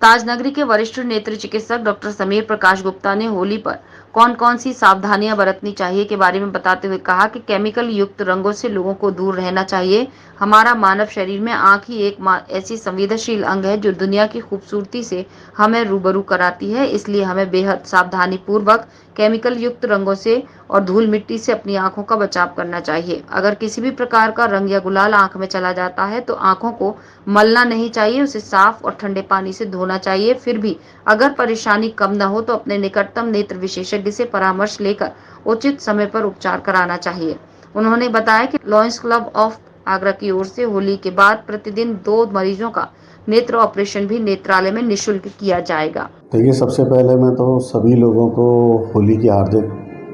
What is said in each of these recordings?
ताजनगरी के वरिष्ठ नेत्र चिकित्सक डॉक्टर समीर प्रकाश गुप्ता ने होली पर कौन कौन सी सावधानियां बरतनी चाहिए के बारे में बताते हुए कहा कि केमिकल युक्त रंगों से लोगों को दूर रहना चाहिए। हमारा मानव शरीर में आंख ही एक ऐसी संवेदनशील अंग है जो दुनिया की खूबसूरती से हमें रूबरू कराती है, इसलिए हमें बेहद सावधानी पूर्वक केमिकल युक्त रंगों से और धूल मिट्टी से अपनी आंखों का बचाव करना चाहिए। अगर किसी भी प्रकार का रंग या गुलाल आंख में चला जाता है तो आंखों को मलना नहीं चाहिए, उसे साफ और ठंडे पानी से धोना चाहिए। फिर भी अगर परेशानी कम न हो तो अपने निकटतम नेत्र विशेषज्ञ से परामर्श लेकर उचित समय पर उपचार कराना चाहिए। उन्होंने बताया कि लॉयंस क्लब ऑफ आगरा की ओर से होली के बाद प्रतिदिन 2 मरीजों का नेत्र ऑपरेशन भी नेत्रालय में निःशुल्क किया जाएगा। देखिए, सबसे पहले मैं तो सभी लोगों को होली की हार्दिक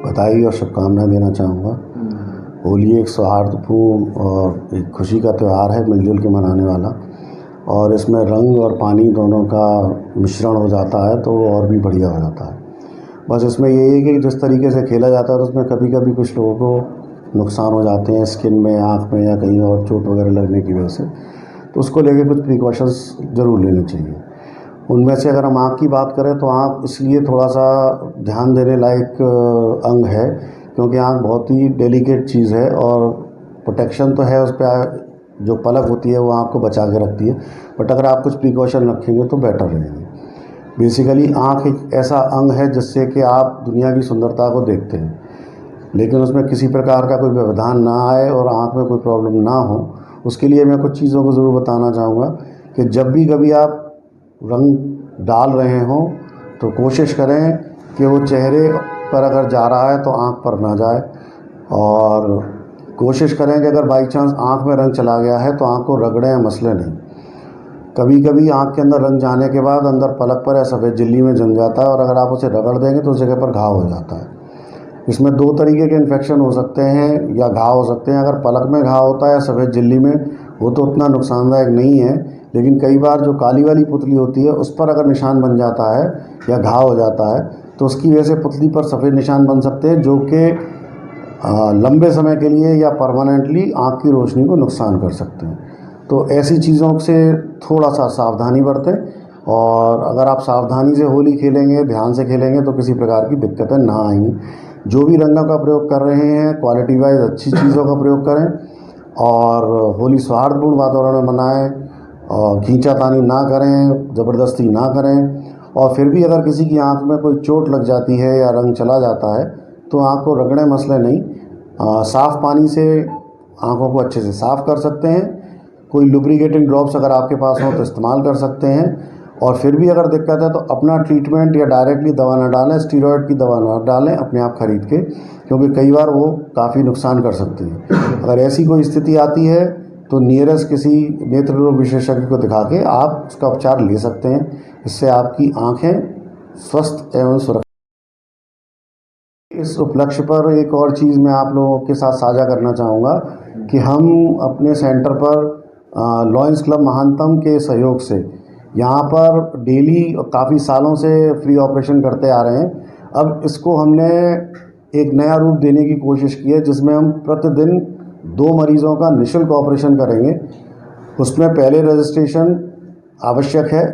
बधाई और शुभकामनाएं देना चाहूँगा। होली एक सौहार्दपूर्ण और एक खुशी का त्यौहार है, मिलजुल के मनाने वाला, और इसमें रंग और पानी दोनों का मिश्रण हो जाता है तो वो और भी बढ़िया हो जाता है। बस इसमें यही है कि जिस तरीके से खेला जाता है तो उसमें कभी कभी कुछ लोगों को नुकसान हो जाते हैं, स्किन में, आँख में या कहीं और चोट वगैरह लगने की वजह से, तो उसको लेके कुछ प्रिकॉशंस ज़रूर लेने चाहिए। उनमें से अगर हम आँख की बात करें तो आँख इसलिए थोड़ा सा ध्यान देने लायक अंग है क्योंकि आँख बहुत ही डेलिकेट चीज़ है और प्रोटेक्शन तो है उस पर, जो पलक होती है वो आँख को बचा के रखती है, बट अगर आप कुछ प्रिकॉशन रखेंगे तो बेटर रहेंगे। बेसिकली आँख एक ऐसा अंग है जिससे कि आप दुनिया की सुंदरता को देखते हैं, लेकिन उसमें किसी प्रकार का कोई व्यवधान ना आए और आँख में कोई प्रॉब्लम ना हो, उसके लिए मैं कुछ चीज़ों को ज़रूर बताना चाहूँगा कि जब भी कभी आप रंग डाल रहे हों तो कोशिश करें कि वो चेहरे पर अगर जा रहा है तो आँख पर ना जाए, और कोशिश करें कि अगर बाई चांस आँख में रंग चला गया है तो आँख को रगड़ें या मसलें नहीं। कभी कभी आँख के अंदर रंग जाने के बाद अंदर पलक पर या सफ़ेद झिल्ली में जम जाता है और अगर आप उसे रगड़ देंगे तो उस जगह पर घाव हो जाता है। इसमें 2 तरीके के इन्फेक्शन हो सकते हैं या घाव हो सकते हैं। अगर पलक में घाव होता है या सफ़ेद झिल्ली में, वो तो उतना नुकसानदायक नहीं है, लेकिन कई बार जो काली वाली पुतली होती है उस पर अगर निशान बन जाता है या घाव हो जाता है तो उसकी वजह से पुतली पर सफ़ेद निशान बन सकते हैं जो कि लंबे समय के लिए या परमानेंटली आँख की रोशनी को नुकसान कर सकते हैं। तो ऐसी चीज़ों से थोड़ा सा सावधानी बरतें, और अगर आप सावधानी से होली खेलेंगे, ध्यान से खेलेंगे तो किसी प्रकार की दिक्कतें ना आएंगी। जो भी रंगों का प्रयोग कर रहे हैं क्वालिटी वाइज अच्छी चीज़ों का प्रयोग करें और होली सौहार्दपूर्ण वातावरण में मनाएं, और खींचातानी ना करें, ज़बरदस्ती ना करें। और फिर भी अगर किसी की आंख में कोई चोट लग जाती है या रंग चला जाता है तो आंख को रगड़ें, मसले नहीं। साफ़ पानी से आंखों को अच्छे से साफ़ कर सकते हैं। कोई लुब्रिकेटिंग ड्रॉप्स अगर आपके पास हो तो इस्तेमाल कर सकते हैं, और फिर भी अगर दिक्कत है तो अपना ट्रीटमेंट या डायरेक्टली दवा ना डालें, स्टीरॉयड की दवा ना डालें अपने आप खरीद के, क्योंकि कई बार वो काफ़ी नुकसान कर सकती है। अगर ऐसी कोई स्थिति आती है तो नियरेस्ट किसी नेत्र रोग विशेषज्ञ को दिखा के आप उसका उपचार ले सकते हैं। इससे आपकी आँखें स्वस्थ एवं सुरक्षित। इस उपलक्ष्य पर एक और चीज़ मैं आप लोगों के साथ साझा करना चाहूँगा कि हम अपने सेंटर पर लॉयंस क्लब महानतम के सहयोग से यहाँ पर डेली काफ़ी सालों से फ्री ऑपरेशन करते आ रहे हैं। अब इसको हमने एक नया रूप देने की कोशिश की है जिसमें हम प्रतिदिन 2 मरीज़ों का निःशुल्क ऑपरेशन करेंगे। उसमें पहले रजिस्ट्रेशन आवश्यक है।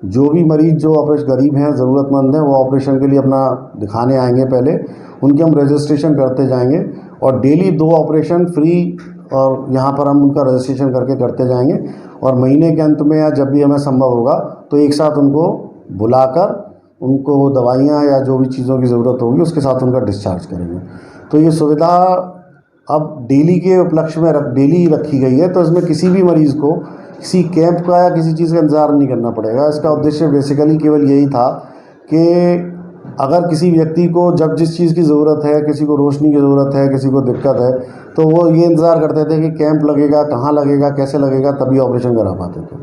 जो भी मरीज़ जो ऑपरेशन गरीब हैं, ज़रूरतमंद हैं, वो ऑपरेशन के लिए अपना दिखाने आएंगे, पहले उनके हम रजिस्ट्रेशन करते जाएंगे और डेली 2 ऑपरेशन फ्री, और यहाँ पर हम उनका रजिस्ट्रेशन करके करते जाएंगे, और महीने के अंत में या जब भी हमें संभव होगा तो एक साथ उनको बुलाकर उनको दवाइयाँ या जो भी चीज़ों की ज़रूरत होगी उसके साथ उनका डिस्चार्ज करेंगे। तो ये सुविधा अब डेली के उपलक्ष्य में डेली रखी गई है, तो इसमें किसी भी मरीज़ को किसी कैंप का या किसी चीज़ का इंतज़ार नहीं करना पड़ेगा। इसका उद्देश्य बेसिकली केवल यही था कि अगर किसी व्यक्ति को जब जिस चीज़ की ज़रूरत है, किसी को रोशनी की ज़रूरत है, किसी को दिक्कत है, तो वो ये इंतज़ार करते थे कि कैंप लगेगा, कहाँ लगेगा, कैसे लगेगा, तभी ऑपरेशन करा पाते थे।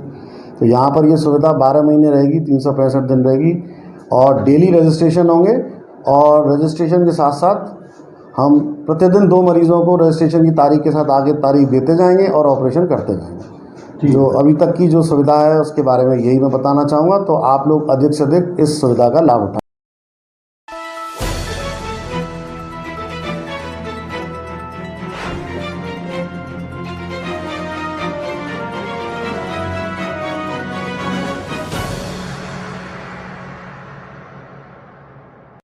तो यहाँ पर ये सुविधा 12 महीने रहेगी, 365 दिन रहेगी, और डेली रजिस्ट्रेशन होंगे, और रजिस्ट्रेशन के साथ साथ हम प्रतिदिन 2 मरीज़ों को रजिस्ट्रेशन की तारीख के साथ आगे तारीख देते जाएंगे और ऑपरेशन करते जाएंगे। जो अभी तक की जो सुविधा है उसके बारे में यही मैं बताना चाहूँगा। तो आप लोग अधिक से अधिक इस सुविधा का लाभ उठाएं।